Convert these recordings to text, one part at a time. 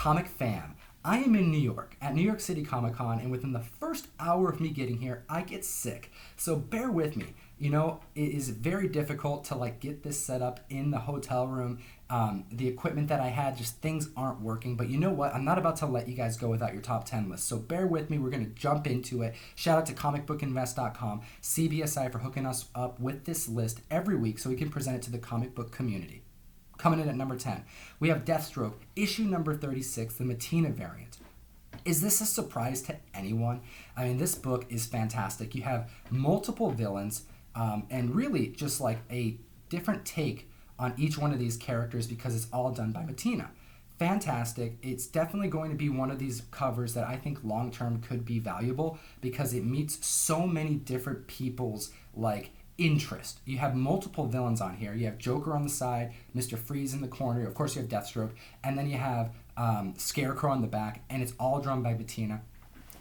Comic fam, I am in New York at New York City Comic Con, and within the first hour of me getting here, I get sick. So bear with me. You know, it is very difficult to get this set up in the hotel room. The equipment that I had, just things aren't working. But you know what? I'm not about to let you guys go without your top 10 list. So bear with me. We're going to jump into it. Shout out to comicbookinvest.com, CBSI for hooking us up with this list every week so we can present it to the comic book community. Coming in at number 10, we have Deathstroke, issue number 36, the Matina variant. Is this a surprise to anyone? I mean, this book is fantastic. You have multiple villains and really just a different take on each one of these characters because it's all done by Matina. Fantastic. It's definitely going to be one of these covers that I think long-term could be valuable because it meets so many different people's interest. You have multiple villains on here. You have Joker on the side, Mr. Freeze in the corner, of course you have Deathstroke, and then you have Scarecrow on the back, and it's all drawn by Bettina,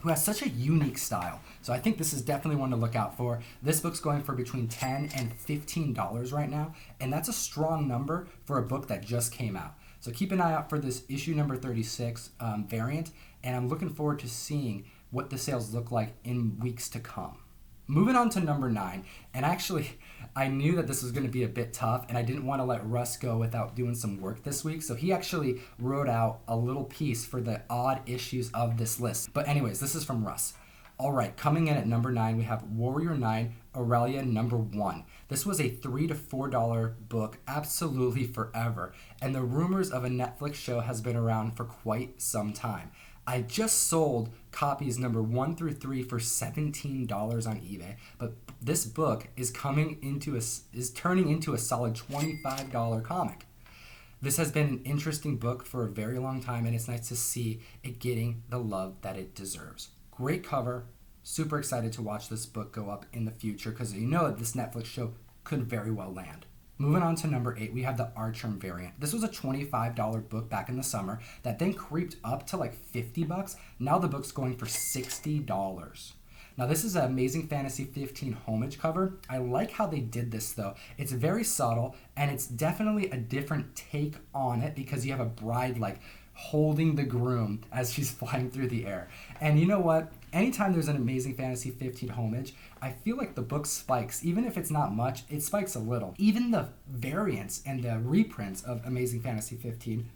who has such a unique style. So I think this is definitely one to look out for. This book's going for between $10 and $15 right now, and that's a strong number for a book that just came out. So keep an eye out for this issue number 36 variant, and I'm looking forward to seeing what the sales look like in weeks to come. Moving on to number 9, and actually, I knew that this was going to be a bit tough, and I didn't want to let Russ go without doing some work this week, so he actually wrote out a little piece for the odd issues of this list. But anyways, this is from Russ. All right, coming in at number 9, we have Warrior 9, Aurelia number 1. This was a $3 to $4 book, absolutely forever, and the rumors of a Netflix show has been around for quite some time. I just sold copies number 1 through 3 for $17 on eBay, but this book is turning into a solid $25 comic. This has been an interesting book for a very long time, and it's nice to see it getting the love that it deserves. Great cover. Super excited to watch this book go up in the future because you know that this Netflix show could very well land. Moving on to number 8, we have the Archer variant. This was a $25 book back in the summer that then creeped up to $50. Now the book's going for $60. Now this is an Amazing Fantasy 15 homage cover. I like how they did this though. It's very subtle and it's definitely a different take on it because you have a bride holding the groom as she's flying through the air. And you know what? Anytime there's an Amazing Fantasy 15 homage, I feel like the book spikes. Even if it's not much, it spikes a little. Even the variants and the reprints of Amazing Fantasy 15,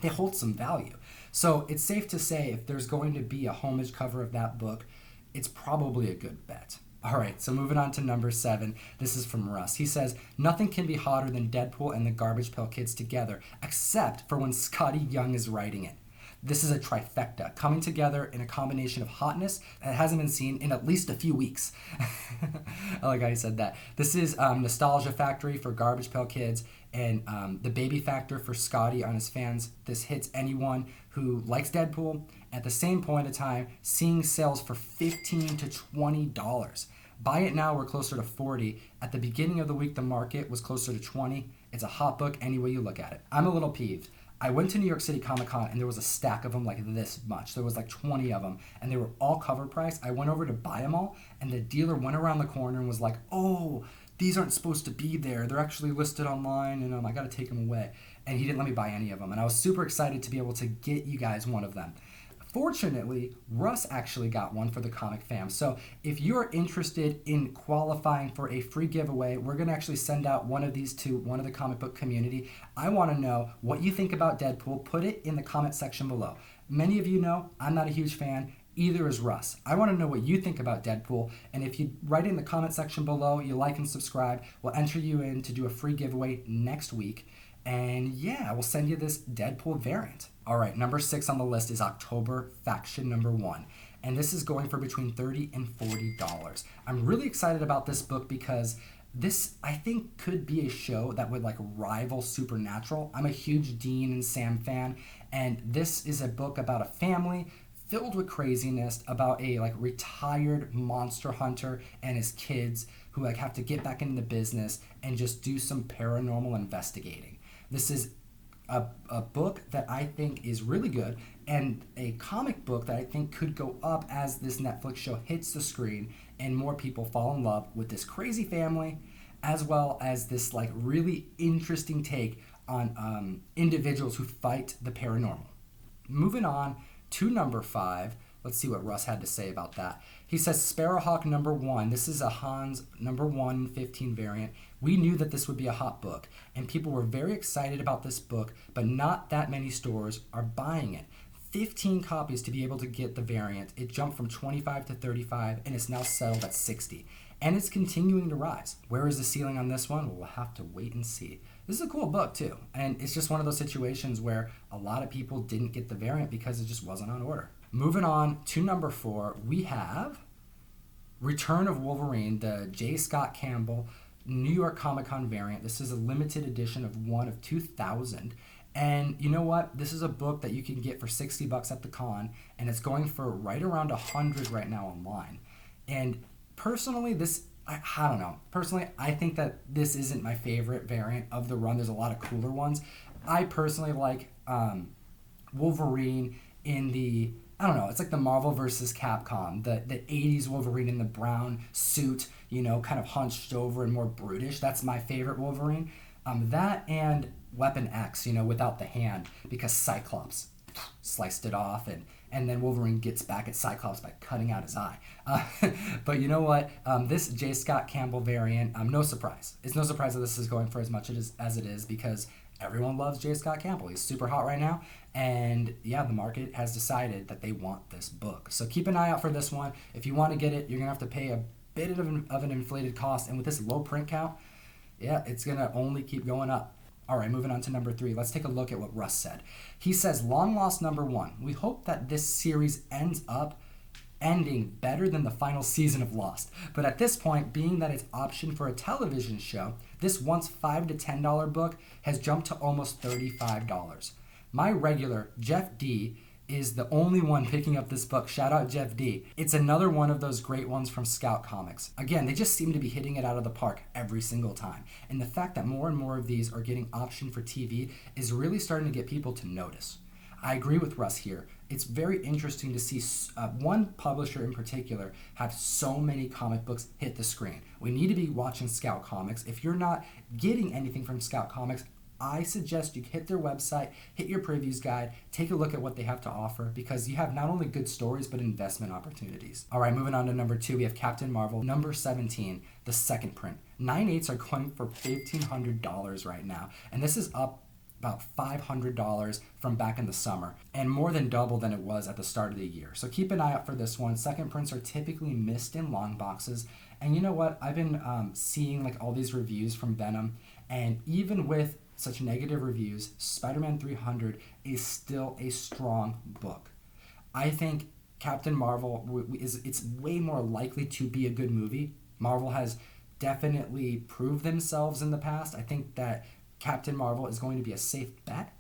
they hold some value. So it's safe to say if there's going to be a homage cover of that book, it's probably a good bet. All right, so moving on to number 7. This is from Russ. He says, nothing can be hotter than Deadpool and the Garbage Pail Kids together, except for when Scotty Young is writing it. This is a trifecta, coming together in a combination of hotness that hasn't been seen in at least a few weeks. I like how he said that. This is Nostalgia Factory for Garbage Pail Kids and the Baby Factor for Scotty on his fans. This hits anyone who likes Deadpool. At the same point in time, seeing sales for $15 to $20. Buy it now, we're closer to $40. At the beginning of the week, the market was closer to $20. It's a hot book any way you look at it. I'm a little peeved. I went to New York City Comic Con and there was a stack of them this much. There was 20 of them and they were all cover price. I went over to buy them all and the dealer went around the corner and was like, oh, these aren't supposed to be there. They're actually listed online and I got to take them away. And he didn't let me buy any of them. And I was super excited to be able to get you guys one of them. Fortunately, Russ actually got one for the comic fam. So if you're interested in qualifying for a free giveaway, we're going to actually send out one of these to one of the comic book community. I want to know what you think about Deadpool. Put it in the comment section below. Many of you know I'm not a huge fan. Either is Russ. I want to know what you think about Deadpool. And if you write in the comment section below, you like and subscribe, we'll enter you in to do a free giveaway next week. And yeah, we'll send you this Deadpool variant. All right, number 6 on the list is October Faction number 1. And this is going for between $30 and $40. I'm really excited about this book because this, I think, could be a show that would rival Supernatural. I'm a huge Dean and Sam fan. And this is a book about a family filled with craziness, about a retired monster hunter and his kids who have to get back into the business and just do some paranormal investigating. This is a book that I think is really good and a comic book that I think could go up as this Netflix show hits the screen and more people fall in love with this crazy family as well as this really interesting take on individuals who fight the paranormal. Moving on to number 5. Let's see what Russ had to say about that. He says Sparrowhawk number 1. This is a Hans number 115 variant. We knew that this would be a hot book, and people were very excited about this book, but not that many stores are buying it. 15 copies to be able to get the variant. It jumped from 25 to 35, and it's now settled at 60. And it's continuing to rise. Where is the ceiling on this one? Well, we'll have to wait and see. This is a cool book, too. And it's just one of those situations where a lot of people didn't get the variant because it just wasn't on order. Moving on to number 4, we have Return of Wolverine, the J. Scott Campbell New York Comic Con variant. This is a limited edition of 1 of 2,000. And you know what? This is a book that you can get for $60 at the con, and it's going for right around $100 right now online. And personally, I don't know. Personally, I think that this isn't my favorite variant of the run. There's a lot of cooler ones. I personally like Wolverine in the, I don't know, it's like the Marvel versus Capcom, the 80s Wolverine in the brown suit, kind of hunched over and more brutish. That's my favorite Wolverine. That and Weapon X, without the hand, because Cyclops sliced it off, and then Wolverine gets back at Cyclops by cutting out his eye. But you know what? This J. Scott Campbell variant, no surprise. It's no surprise that this is going for as much as it is because everyone loves J. Scott Campbell. He's super hot right now, and yeah, the market has decided that they want this book. So keep an eye out for this one. If you want to get it, you're going to have to pay a bit of an inflated cost, and with this low print count, yeah, it's going to only keep going up. All right, moving on to number 3. Let's take a look at what Russ said. He says, Long Lost number 1. We hope that this series ends up ending better than the final season of Lost. But at this point, being that it's optioned for a television show, this once $5 to $10 book has jumped to almost $35. My regular, Jeff D., is the only one picking up this book. Shout out Jeff D. It's another one of those great ones from Scout Comics. Again, they just seem to be hitting it out of the park every single time. And the fact that more and more of these are getting optioned for TV is really starting to get people to notice. I agree with Russ here. It's very interesting to see one publisher in particular have so many comic books hit the screen. We need to be watching Scout Comics. If you're not getting anything from Scout Comics, I suggest you hit their website, hit your previews guide, take a look at what they have to offer, because you have not only good stories, but investment opportunities. All right, moving on to number 2, we have Captain Marvel, number 17, the second print. 9/8 are going for $1,500 right now, and this is up about $500 from back in the summer, and more than double than it was at the start of the year. So keep an eye out for this one. Second prints are typically missed in long boxes, and you know what? I've been seeing like all these reviews from Venom, and even with such negative reviews, Spider-Man 300 is still a strong book. I think Captain Marvel it's way more likely to be a good movie. Marvel has definitely proved themselves in the past. I think that Captain Marvel is going to be a safe bet,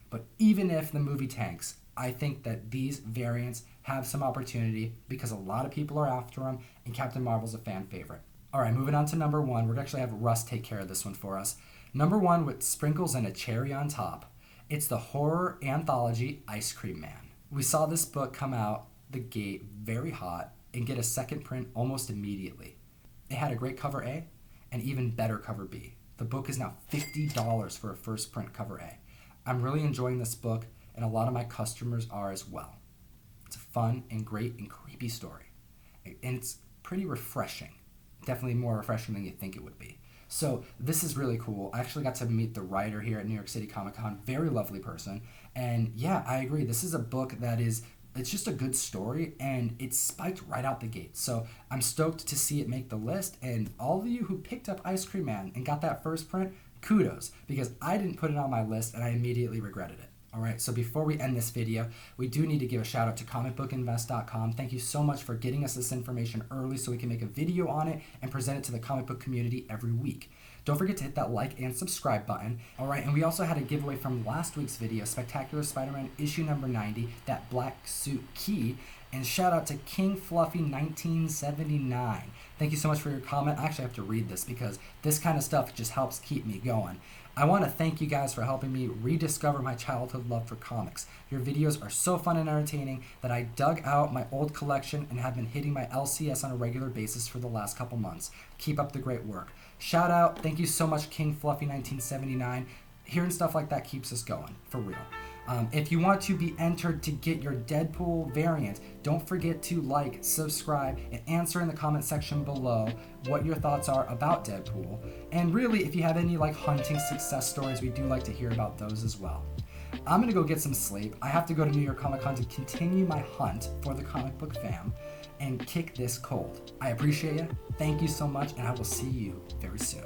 but even if the movie tanks, I think that these variants have some opportunity because a lot of people are after them, and Captain Marvel's a fan favorite. All right, moving on to number 1. We're going to actually have Russ take care of this one for us. Number 1 with sprinkles and a cherry on top. It's the horror anthology Ice Cream Man. We saw this book come out the gate very hot and get a second print almost immediately. It had a great cover A and even better cover B. The book is now $50 for a first print cover A. I'm really enjoying this book, and a lot of my customers are as well. It's a fun and great and creepy story. And it's pretty refreshing. Definitely more refreshing than you think it would be. So this is really cool. I actually got to meet the writer here at New York City Comic Con. Very lovely person. And yeah, I agree. This is a book that it's just a good story, and it spiked right out the gate. So I'm stoked to see it make the list. And all of you who picked up Ice Cream Man and got that first print, kudos, because I didn't put it on my list and I immediately regretted it. All right, so before we end this video, we do need to give a shout out to comicbookinvest.com. Thank you so much for getting us this information early so we can make a video on it and present it to the comic book community every week. Don't forget to hit that like and subscribe button. All right, and we also had a giveaway from last week's video, Spectacular Spider-Man issue number 90, that black suit key. And shout out to King Fluffy 1979. Thank you so much for your comment. I actually have to read this because this kind of stuff just helps keep me going. I want to thank you guys for helping me rediscover my childhood love for comics. Your videos are so fun and entertaining that I dug out my old collection and have been hitting my LCS on a regular basis for the last couple months. Keep up the great work. Shout out, thank you so much, King Fluffy 1979. hearing stuff like that keeps us going, for real. If you want to be entered to get your Deadpool variant, don't forget to like, subscribe, and answer in the comment section below what your thoughts are about Deadpool. And really, if you have any like hunting success stories, we do like to hear about those as well. I'm gonna go get some sleep. I have to go to New York Comic Con to continue my hunt for the comic book fam and kick this cold. I appreciate you. Thank you so much, and I will see you very soon.